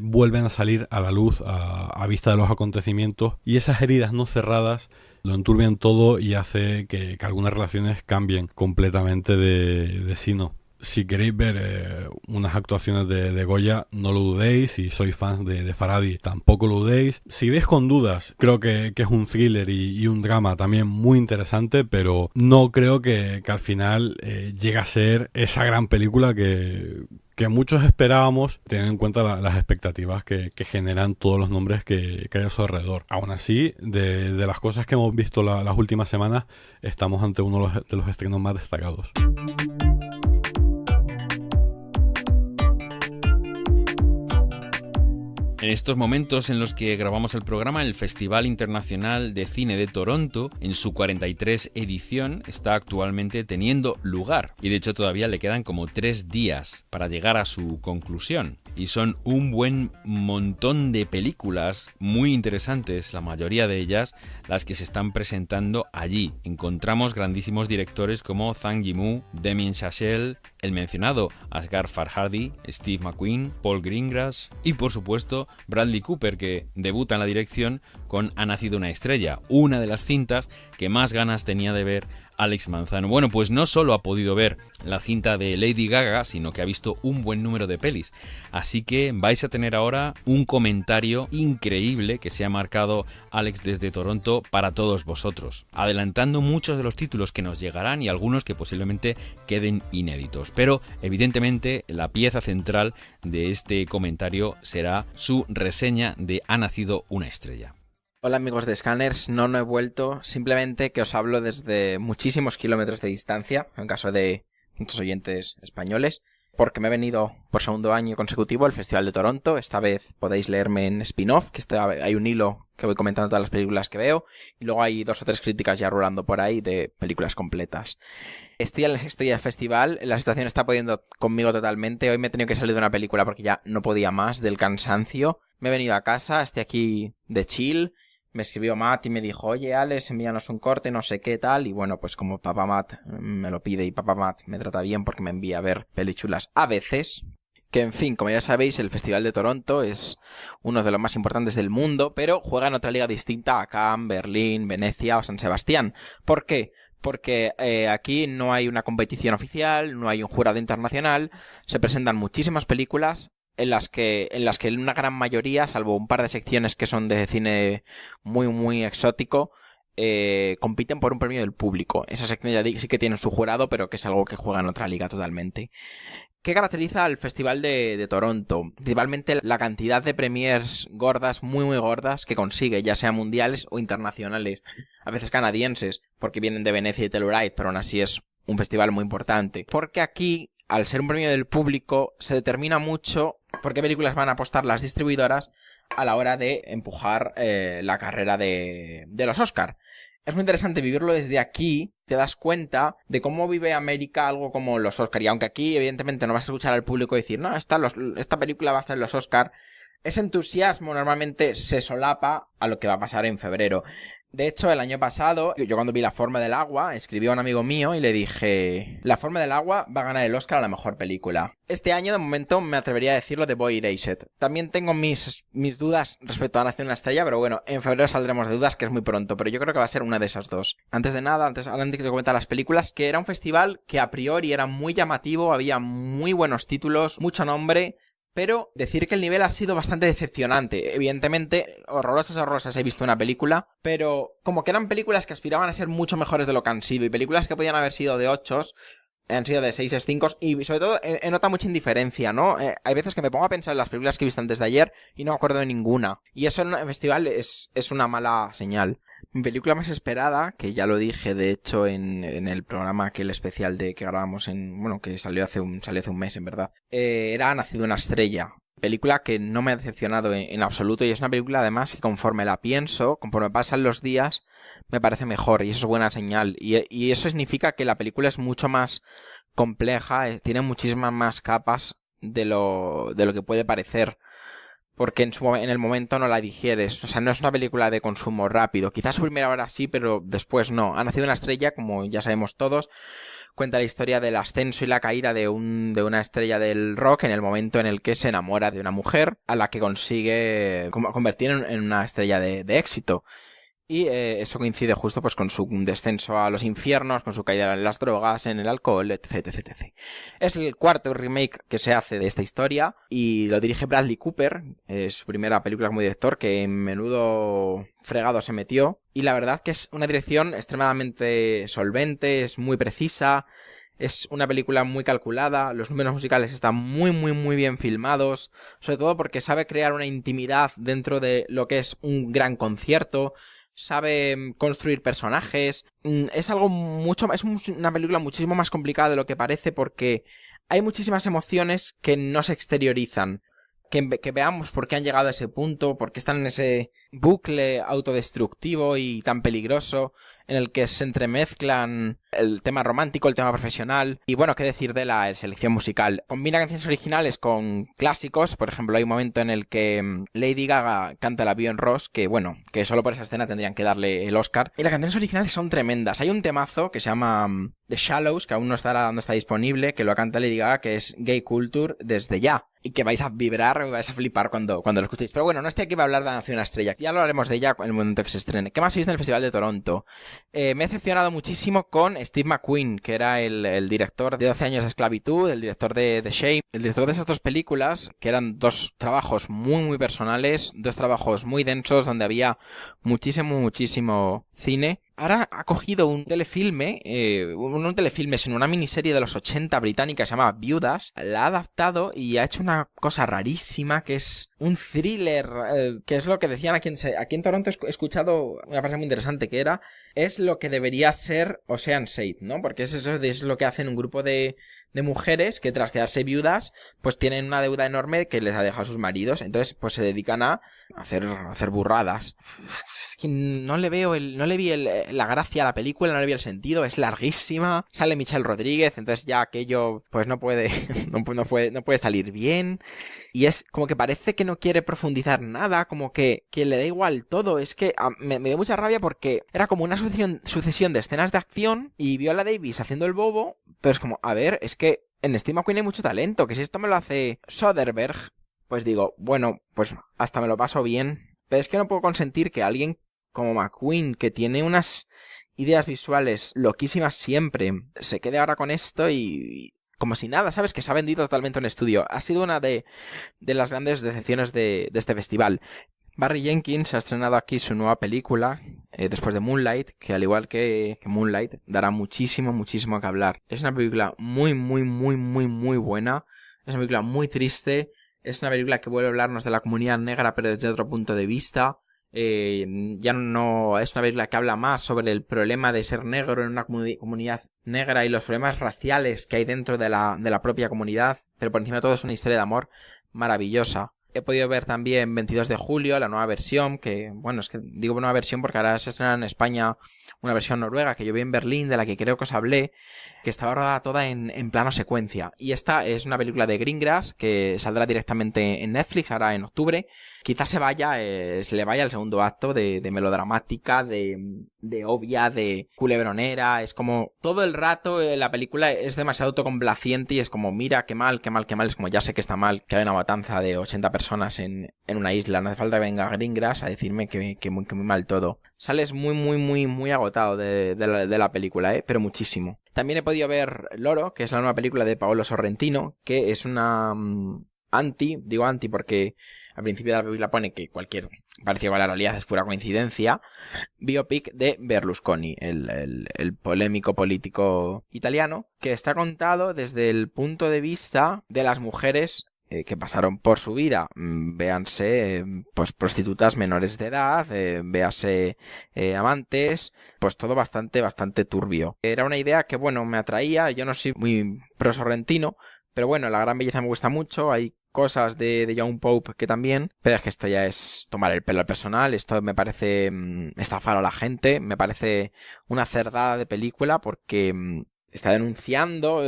vuelven a salir a la luz a vista de los acontecimientos, y esas heridas no cerradas lo enturbian todo y hace que algunas relaciones cambien completamente de sino. Si queréis ver unas actuaciones de Goya, no lo dudéis. Si sois fans de Faraday, tampoco lo dudéis. Si veis con dudas, creo que es un thriller y un drama también muy interesante, pero no creo que al final llegue a ser esa gran película que muchos esperábamos, teniendo en cuenta las expectativas que generan todos los nombres que hay a su alrededor. Aún así, de las cosas que hemos visto las últimas semanas, estamos ante uno de los estrenos más destacados. En estos momentos en los que grabamos el programa, el Festival Internacional de Cine de Toronto, en su 43 edición, está actualmente teniendo lugar. Y de hecho todavía le quedan como 3 días para llegar a su conclusión. Y son un buen montón de películas muy interesantes, la mayoría de ellas las que se están presentando allí. Encontramos grandísimos directores como Zhang Yimou, Damien Chazelle, el mencionado Asghar Farhadi, Steve McQueen, Paul Greengrass y por supuesto Bradley Cooper, que debuta en la dirección con Ha nacido una estrella, una de las cintas que más ganas tenía de ver Alex Manzano. Bueno, pues no solo ha podido ver la cinta de Lady Gaga, sino que ha visto un buen número de pelis. Así que vais a tener ahora un comentario increíble que se ha marcado Alex desde Toronto para todos vosotros, adelantando muchos de los títulos que nos llegarán y algunos que posiblemente queden inéditos. Pero evidentemente la pieza central de este comentario será su reseña de Ha nacido una estrella. Hola amigos de Scanners, no he vuelto, simplemente que os hablo desde muchísimos kilómetros de distancia, en caso de muchos oyentes españoles, porque me he venido por segundo año consecutivo al Festival de Toronto. Esta vez podéis leerme en spin-off, que hay un hilo que voy comentando todas las películas que veo, y luego hay 2 o 3 críticas ya rolando por ahí de películas completas. Estoy en el 6º día del festival, la situación está pudiendo conmigo totalmente. Hoy me he tenido que salir de una película porque ya no podía más del cansancio. Me he venido a casa, estoy aquí de chill. Me escribió Matt y me dijo, oye Alex, envíanos un corte, no sé qué tal, y bueno, pues como papá Matt me lo pide y papá Matt me trata bien porque me envía a ver películas a veces, que en fin, como ya sabéis, el Festival de Toronto es uno de los más importantes del mundo, pero juega en otra liga distinta a Cannes, Berlín, Venecia o San Sebastián. ¿Por qué? Porque aquí no hay una competición oficial, no hay un jurado internacional, se presentan muchísimas películas en las que una gran mayoría, salvo un par de secciones que son de cine muy muy exótico, compiten por un premio del público. Esa sección ya sí que tiene su jurado, pero que es algo que juega en otra liga totalmente. ¿Qué caracteriza al Festival de Toronto? Principalmente la cantidad de premiers gordas, muy muy gordas, que consigue, ya sea mundiales o internacionales, a veces canadienses, porque vienen de Venecia y Telluride, pero aún así es un festival muy importante. Porque aquí, al ser un premio del público, se determina mucho por qué películas van a apostar las distribuidoras a la hora de empujar la carrera de los Oscar. Es muy interesante vivirlo desde aquí, te das cuenta de cómo vive América algo como los Oscar. Y aunque aquí evidentemente no vas a escuchar al público decir, no, esta película va a estar en los Oscar, ese entusiasmo normalmente se solapa a lo que va a pasar en febrero. De hecho, el año pasado, yo cuando vi La forma del agua, escribí a un amigo mío y le dije: La forma del agua va a ganar el Oscar a la mejor película. Este año, de momento, me atrevería a decirlo de Boy Erased. También tengo mis dudas respecto a Nació una estrella, pero bueno, en febrero saldremos de dudas, que es muy pronto, pero yo creo que va a ser una de esas dos. Antes de nada, antes de comentar las películas, que era un festival que a priori era muy llamativo, había muy buenos títulos, mucho nombre, pero decir que el nivel ha sido bastante decepcionante. Evidentemente, horrorosas he visto una película, pero como que eran películas que aspiraban a ser mucho mejores de lo que han sido, y películas que podían haber sido de 8, han sido de 6, 5, y sobre todo he notado mucha indiferencia, ¿no? Hay veces que me pongo a pensar en las películas que he visto antes de ayer y no me acuerdo de ninguna. Y eso en un festival es una mala señal. Mi película más esperada, que ya lo dije de hecho en el programa aquel especial que grabamos que salió hace un mes en verdad, era Nacido una estrella. Película que no me ha decepcionado en absoluto, y es una película además que conforme la pienso, conforme pasan los días, me parece mejor, y eso es buena señal. Y eso significa que la película es mucho más compleja, tiene muchísimas más capas de lo que puede parecer. Porque en el momento no la digieres. O sea, no es una película de consumo rápido. Quizás su primera hora sí, pero después no. Ha nacido una estrella, como ya sabemos todos. Cuenta la historia del ascenso y la caída de una estrella del rock en el momento en el que se enamora de una mujer a la que consigue convertir en una estrella de éxito. Y eso coincide justo pues con su descenso a los infiernos, con su caída en las drogas, en el alcohol, etc. Es el cuarto remake que se hace de esta historia y lo dirige Bradley Cooper. Es su primera película como director, que en menudo fregado se metió. Y la verdad que es una dirección extremadamente solvente, es muy precisa. Es una película muy calculada, los números musicales están muy bien filmados, sobre todo porque sabe crear una intimidad dentro de lo que es un gran concierto. Sabe construir personajes. Es una película muchísimo más complicada de lo que parece, porque hay muchísimas emociones que no se exteriorizan. Que veamos por qué han llegado a ese punto, por qué están en ese bucle autodestructivo y tan peligroso en el que se entremezclan el tema romántico, el tema profesional y bueno, qué decir de la selección musical. Combina canciones originales con clásicos. Por ejemplo, hay un momento en el que Lady Gaga canta la Beyond Rose, que solo por esa escena tendrían que darle el Oscar. Y las canciones originales son tremendas. Hay un temazo que se llama The Shallows, que aún no está disponible, que lo canta Lady Gaga, que es Gay Culture desde ya. Y que vais a vibrar, vais a flipar cuando lo escuchéis. Pero bueno, no estoy aquí para hablar de Nació una estrella. Ya lo hablaremos de ella en el momento que se estrene. ¿Qué más he visto en el Festival de Toronto? Me he decepcionado muchísimo con Steve McQueen, que era el director de 12 años de esclavitud, el director de The Shape, el director de esas dos películas, que eran dos trabajos muy personales, dos trabajos muy densos, donde había muchísimo cine. Ahora ha cogido un telefilme, no un telefilme, sino una miniserie de los 80 británica que se llama Viudas, la ha adaptado y ha hecho una cosa rarísima, que es un thriller, que es lo que decían aquí en Toronto. He escuchado una frase muy interesante que es lo que debería ser Ocean's 8, ¿no? Porque es lo que hacen un grupo de mujeres que tras quedarse viudas, pues tienen una deuda enorme que les ha dejado sus maridos, entonces pues se dedican a hacer burradas. Es que no le vi la gracia a la película, no le vi el sentido, es larguísima, sale Michelle Rodríguez, entonces ya aquello pues no puede salir bien, y es como que parece que no quiere profundizar nada, como que le da igual todo. Es que me dio mucha rabia porque era como una sucesión de escenas de acción y Viola Davis haciendo el bobo, pero es como, a ver, es que en Steve McQueen hay mucho talento, que si esto me lo hace Soderbergh, pues digo, bueno, pues hasta me lo paso bien, pero es que no puedo consentir que alguien como McQueen, que tiene unas ideas visuales loquísimas siempre, se quede ahora con esto y como si nada, ¿sabes? Que se ha vendido totalmente un estudio. Ha sido una de las grandes decepciones de este festival. Barry Jenkins ha estrenado aquí su nueva película, después de Moonlight, que al igual que Moonlight, dará muchísimo que hablar. Es una película muy buena, es una película muy triste, es una película que vuelve a hablarnos de la comunidad negra, pero desde otro punto de vista. Ya no es una película que habla más sobre el problema de ser negro en una comunidad negra y los problemas raciales que hay dentro de la propia comunidad, pero por encima de todo es una historia de amor maravillosa. He podido ver también 22 de julio, la nueva versión, que, bueno, es que digo nueva versión porque ahora se estrena en España una versión noruega que yo vi en Berlín, de la que creo que os hablé, que estaba rodada toda en plano secuencia. Y esta es una película de Greengrass que saldrá directamente en Netflix ahora en octubre. Quizás se le vaya el segundo acto de melodramática, de obvia, de culebronera. Es como todo el rato la película es demasiado autocomplaciente y es como, mira, qué mal, qué mal, qué mal. Es como, ya sé que está mal, que hay una matanza de 80 personas en una isla. No hace falta que venga Greengrass a decirme que muy mal todo. Sales muy agotado de la película, pero muchísimo. También he podido ver Loro, que es la nueva película de Paolo Sorrentino, que es una digo anti porque al principio de la película pone que cualquier parecido a la realidad es pura coincidencia, biopic de Berlusconi, el polémico político italiano, que está contado desde el punto de vista de las mujeres que pasaron por su vida. Véanse pues prostitutas menores de edad, véase amantes, pues todo bastante turbio. Era una idea que, bueno, me atraía. Yo no soy muy pro Sorrentino, pero bueno, La Gran Belleza me gusta mucho. Hay cosas de Young Pope que también, pero es que esto ya es tomar el pelo al personal. Esto me parece estafar a la gente, me parece una cerdada de película porque está denunciando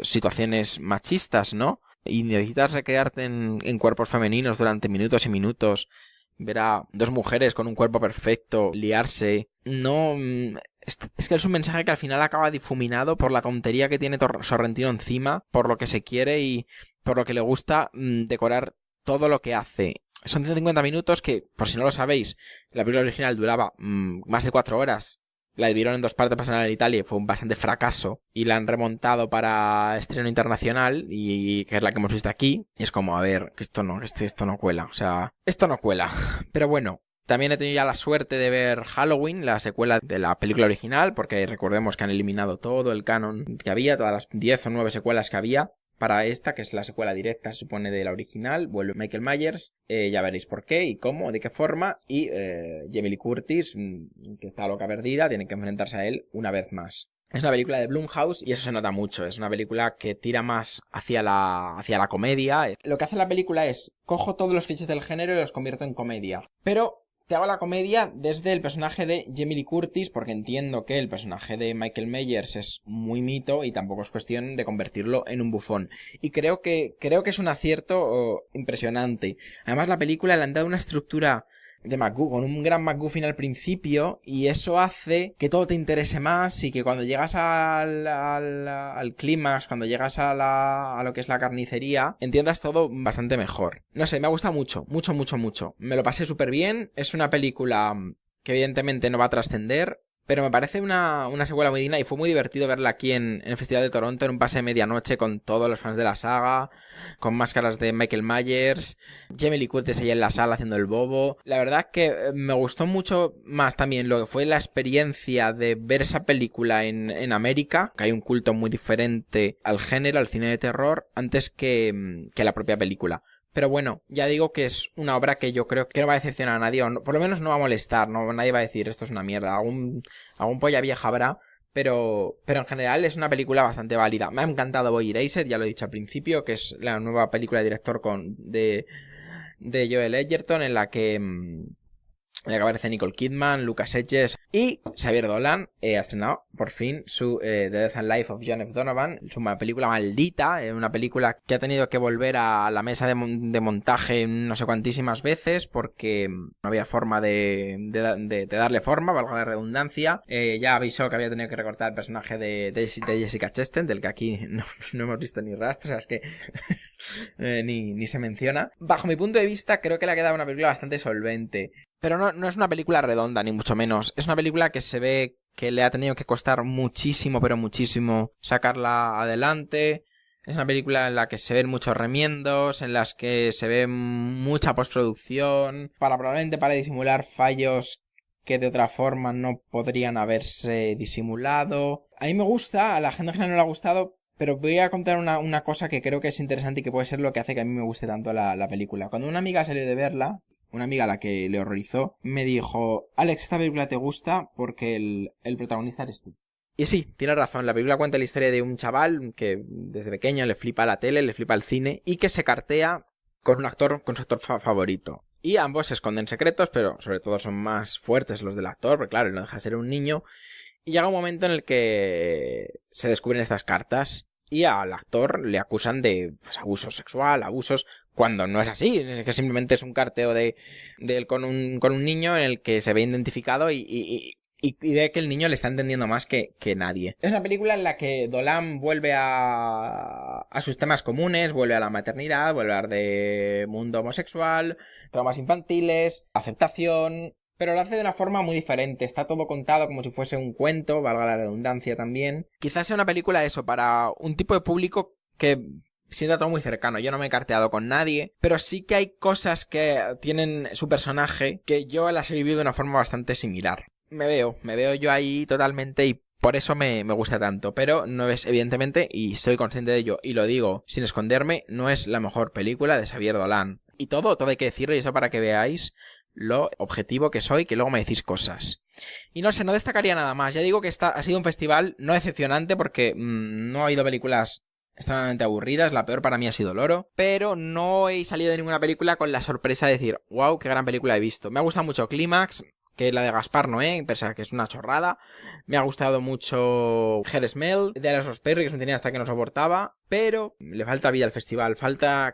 situaciones machistas, ¿no? Y necesitas recrearte en cuerpos femeninos durante minutos y minutos, ver a dos mujeres con un cuerpo perfecto liarse. No, es que es un mensaje que al final acaba difuminado por la tontería que tiene Sorrentino encima, por lo que se quiere y por lo que le gusta decorar todo lo que hace. Son 150 minutos que, por si no lo sabéis, la película original duraba más de 4 horas. La dividieron en 2 partes para estrenar en Italia y fue un bastante fracaso. Y la han remontado para estreno internacional, y que es la que hemos visto aquí. Y es como, a ver, que esto no cuela. O sea, esto no cuela. Pero bueno, también he tenido ya la suerte de ver Halloween, la secuela de la película original, porque recordemos que han eliminado todo el canon que había, todas las 10 o 9 secuelas que había. Para esta, que es la secuela directa, se supone, de la original, vuelve Michael Myers, ya veréis por qué y cómo, de qué forma, y Jamie Lee Curtis, que está loca perdida, tiene que enfrentarse a él una vez más. Es una película de Blumhouse y eso se nota mucho, es una película que tira más hacia la comedia. Lo que hace la película es, cojo todos los clichés del género y los convierto en comedia, pero te hago la comedia desde el personaje de Jamie Lee Curtis, porque entiendo que el personaje de Michael Myers es muy mito y tampoco es cuestión de convertirlo en un bufón. Y creo que es un acierto impresionante. Además, la película le han dado una estructura de McGuffin, con un gran McGuffin al principio, y eso hace que todo te interese más y que cuando llegas al clímax, cuando llegas a lo que es la carnicería, entiendas todo bastante mejor. No sé, me ha gustado mucho. Me lo pasé súper bien. Es una película que evidentemente no va a trascender, pero me parece una secuela muy digna y fue muy divertido verla aquí en el Festival de Toronto, en un pase de medianoche con todos los fans de la saga, con máscaras de Michael Myers, Jamie Lee Curtis ahí en la sala haciendo el bobo. La verdad que me gustó mucho más también lo que fue la experiencia de ver esa película en América, que hay un culto muy diferente al género, al cine de terror, antes que la propia película. Pero bueno, ya digo que es una obra que yo creo que no va a decepcionar a nadie, o no, por lo menos no va a molestar, no, nadie va a decir esto es una mierda, algún polla vieja habrá, pero en general es una película bastante válida. Me ha encantado Boy Erased, ya lo he dicho al principio, que es la nueva película de director de Joel Edgerton, en la que aparece Nicole Kidman, Lucas Hedges y Xavier Dolan. Ha estrenado por fin su The Death and Life of John F. Donovan. Es una película maldita, una película que ha tenido que volver a la mesa de montaje no sé cuantísimas veces porque no había forma de darle forma, valga la redundancia. Ya avisó que había tenido que recortar el personaje de Jessica Chastain, del que aquí no hemos visto ni rastro, o sea, es que ni se menciona. Bajo mi punto de vista, creo que le ha quedado una película bastante solvente. Pero no es una película redonda, ni mucho menos. Es una película que se ve que le ha tenido que costar muchísimo, pero muchísimo sacarla adelante. Es una película en la que se ven muchos remiendos, en las que se ve mucha postproducción, probablemente para disimular fallos que de otra forma no podrían haberse disimulado. A mí me gusta, a la gente en general no le ha gustado, pero voy a contar una cosa que creo que es interesante y que puede ser lo que hace que a mí me guste tanto la película. Cuando una amiga salió de verla, una amiga a la que le horrorizó, me dijo: Alex, esta película te gusta porque el protagonista eres tú. Y sí, tiene razón, la película cuenta la historia de un chaval que desde pequeño le flipa la tele, le flipa el cine y que se cartea con un actor, con su actor favorito. Y ambos se esconden secretos, pero sobre todo son más fuertes los del actor, porque claro, él no deja de ser un niño. Y llega un momento en el que se descubren estas cartas y al actor le acusan de abuso sexual, abusos, cuando no es así, es que simplemente es un carteo de él con un niño en el que se ve identificado y ve que el niño le está entendiendo más que nadie. Es una película en la que Dolan vuelve a sus temas comunes, vuelve a la maternidad, vuelve a hablar de mundo homosexual, traumas infantiles, aceptación, pero lo hace de una forma muy diferente. Está todo contado como si fuese un cuento, valga la redundancia también. Quizás sea una película eso, para un tipo de público que sienta todo muy cercano. Yo no me he carteado con nadie, pero sí que hay cosas que tienen su personaje que yo las he vivido de una forma bastante similar. Me veo yo ahí totalmente y por eso me gusta tanto, pero no es, evidentemente, y estoy consciente de ello, y lo digo sin esconderme, no es la mejor película de Xavier Dolan. Y todo hay que decirlo, y eso para que veáis lo objetivo que soy, que luego me decís cosas. Y no sé, no destacaría nada más. Ya digo que ha sido un festival no decepcionante porque no ha habido películas extremadamente aburridas, la peor para mí ha sido Loro, pero no he salido de ninguna película con la sorpresa de decir, wow, qué gran película he visto. Me ha gustado mucho Clímax, que la de Gaspar Noé, pese a que es una chorrada. Me ha gustado mucho Her Smell, de Alice Perry, que es un cineasta que no soportaba, pero le falta vida al festival.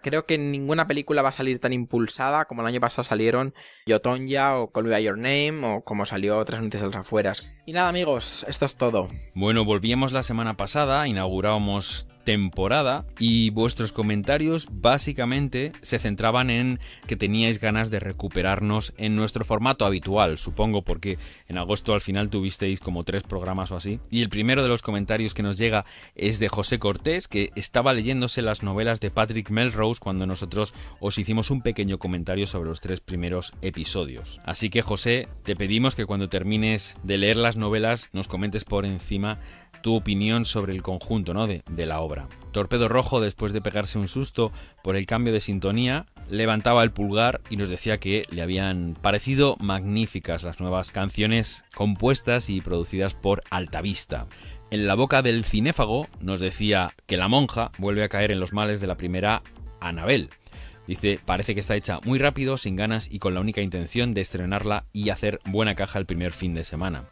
Creo que ninguna película va a salir tan impulsada como el año pasado salieron Yo, Tonya o Call Me By Your Name, o como salió Tres Noches a las Afueras. Y nada, amigos, esto es todo. Bueno, volvíamos la semana pasada, inaugurábamos temporada y vuestros comentarios básicamente se centraban en que teníais ganas de recuperarnos en nuestro formato habitual, supongo, porque en agosto al final tuvisteis como 3 programas o así. Y el primero de los comentarios que nos llega es de José Cortés, que estaba leyéndose las novelas de Patrick Melrose cuando nosotros os hicimos un pequeño comentario sobre los 3 primeros episodios. Así que, José, te pedimos que cuando termines de leer las novelas nos comentes por encima tu opinión sobre el conjunto, ¿no?, de la obra. Torpedo Rojo, después de pegarse un susto por el cambio de sintonía, levantaba el pulgar y nos decía que le habían parecido magníficas las nuevas canciones compuestas y producidas por Altavista. En la boca del cinéfago nos decía que La monja vuelve a caer en los males de la primera Annabelle. Dice, parece que está hecha muy rápido, sin ganas y con la única intención de estrenarla y hacer buena caja el primer fin de semana.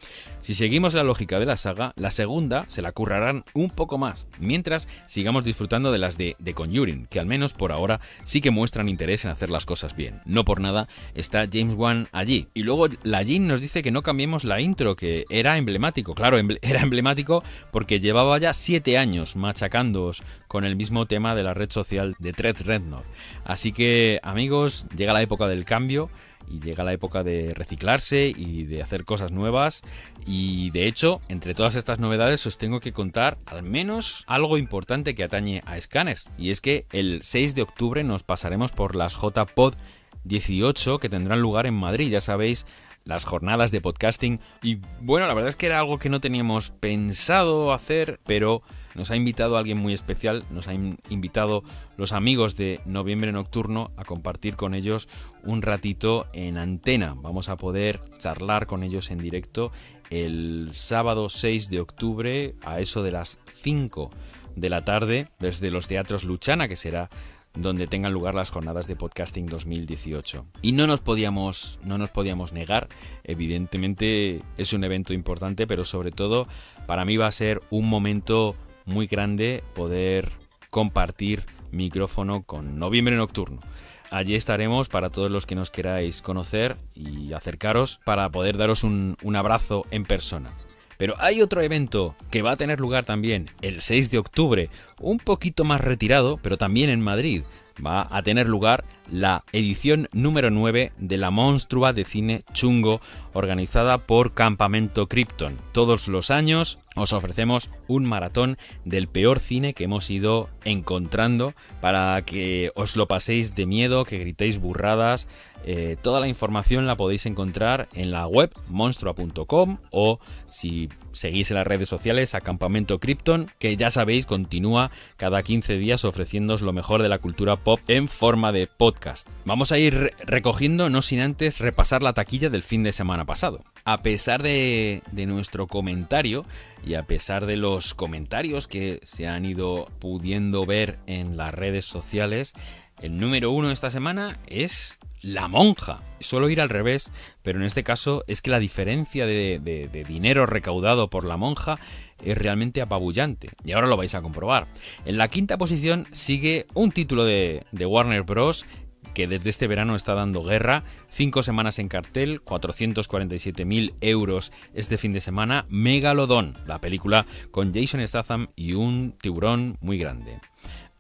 Si seguimos la lógica de la saga, la segunda se la currarán un poco más, mientras sigamos disfrutando de las de The Conjuring, que al menos por ahora sí que muestran interés en hacer las cosas bien. No por nada está James Wan allí. Y luego la Jean nos dice que no cambiemos la intro, que era emblemático. Claro, era emblemático porque llevaba ya 7 años machacándoos con el mismo tema de la red social de Trent Reznor. Así que, amigos, llega la época del cambio y llega la época de reciclarse y de hacer cosas nuevas. Y de hecho, entre todas estas novedades os tengo que contar al menos algo importante que atañe a Scanners. Y es que el 6 de octubre nos pasaremos por las JPod 18 que tendrán lugar en Madrid, ya sabéis, las jornadas de podcasting. Y bueno, la verdad es que era algo que no teníamos pensado hacer, pero nos ha invitado alguien muy especial, nos han invitado los amigos de Noviembre Nocturno a compartir con ellos un ratito en antena. Vamos a poder charlar con ellos en directo el sábado 6 de octubre a eso de las 5 de la tarde desde los Teatros Luchana, que será donde tengan lugar las jornadas de podcasting 2018. Y no nos podíamos negar, evidentemente es un evento importante, pero sobre todo para mí va a ser un momento muy grande poder compartir micrófono con Noviembre Nocturno. Allí estaremos para todos los que nos queráis conocer y acercaros para poder daros un abrazo en persona. Pero hay otro evento que va a tener lugar también el 6 de octubre, un poquito más retirado, pero también en Madrid. Va a tener lugar la edición número 9 de la Monstrua de Cine Chungo, organizada por Campamento Krypton. Todos los años os ofrecemos un maratón del peor cine que hemos ido encontrando para que os lo paséis de miedo, que gritéis burradas. Toda la información la podéis encontrar en la web monstrua.com o si seguís en las redes sociales a Campamento Krypton, que ya sabéis continúa cada 15 días ofreciéndoos lo mejor de la cultura pop en forma de podcast. Vamos a ir recogiendo, no sin antes repasar la taquilla del fin de semana pasado. A pesar de nuestro comentario y a pesar de los comentarios que se han ido pudiendo ver en las redes sociales, El número 1 esta semana es La Monja. Suelo ir al revés, pero en este caso es que la diferencia de dinero recaudado por La Monja es realmente apabullante. Y ahora lo vais a comprobar. En la quinta posición sigue un título de Warner Bros. Que desde este verano está dando guerra. 5 semanas en cartel, 447.000 euros este fin de semana. Megalodon, la película con Jason Statham y un tiburón muy grande.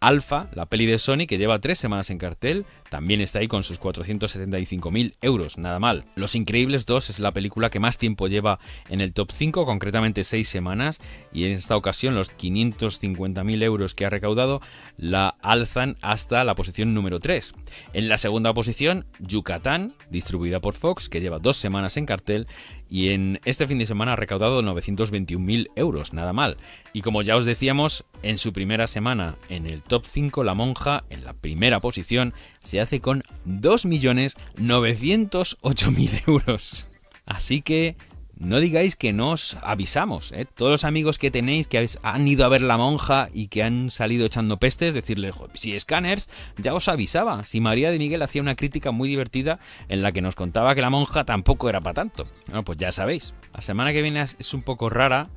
Alpha, la peli de Sony, que lleva 3 semanas en cartel, también está ahí con sus 475.000 euros, nada mal. Los Increíbles 2 es la película que más tiempo lleva en el top 5, concretamente 6 semanas, y en esta ocasión los 550.000 euros que ha recaudado la alzan hasta la posición número 3. En la segunda posición, Yucatán, distribuida por Fox, que lleva 2 semanas en cartel, y en este fin de semana ha recaudado 921.000 euros, nada mal. Y como ya os decíamos, en su primera semana en el top 5, La Monja, en la primera posición, se hace con 2.908.000 euros. Así que no digáis que no os avisamos, ¿eh? Todos los amigos que tenéis que han ido a ver La Monja y que han salido echando pestes, decirle, si Scanners ya os avisaba. Si María de Miguel hacía una crítica muy divertida en la que nos contaba que La Monja tampoco era para tanto. Bueno, pues ya sabéis. La semana que viene es un poco rara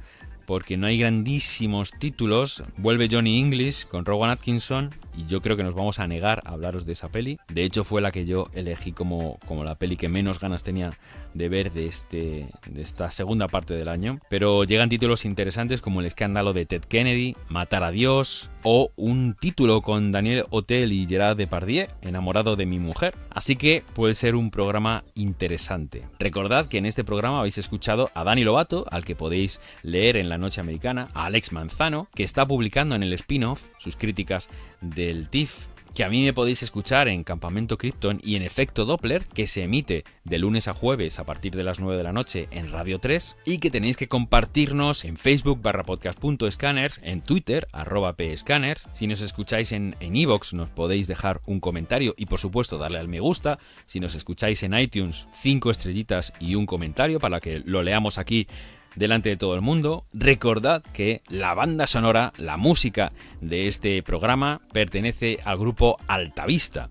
porque no hay grandísimos títulos. Vuelve Johnny English con Rowan Atkinson y yo creo que nos vamos a negar a hablaros de esa peli. De hecho fue la que yo elegí como la peli que menos ganas tenía de ver de esta segunda parte del año. Pero llegan títulos interesantes como El escándalo de Ted Kennedy, Matar a Dios o un título con Daniel Auteuil y Gerard Depardieu, Enamorado de mi mujer. Así que puede ser un programa interesante. Recordad que en este programa habéis escuchado a Dani Lovato, al que podéis leer en La Noche Americana, a Alex Manzano, que está publicando en el spin-off sus críticas del TIFF, que a mí me podéis escuchar en Campamento Krypton y en Efecto Doppler, que se emite de lunes a jueves a partir de las 9 de la noche en Radio 3, y que tenéis que compartirnos en Facebook /podcast.scanners, en Twitter @pscanners. Si nos escucháis en iVoox nos podéis dejar un comentario y por supuesto darle al me gusta. Si nos escucháis en iTunes, 5 estrellitas y un comentario para que lo leamos aquí delante de todo el mundo. Recordad que la banda sonora, la música de este programa pertenece al grupo Altavista.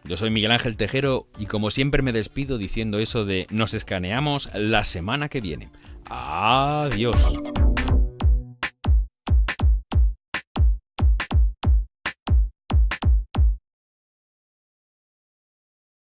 Yo soy Miguel Ángel Tejero y como siempre me despido diciendo eso de nos escaneamos la semana que viene. Adiós.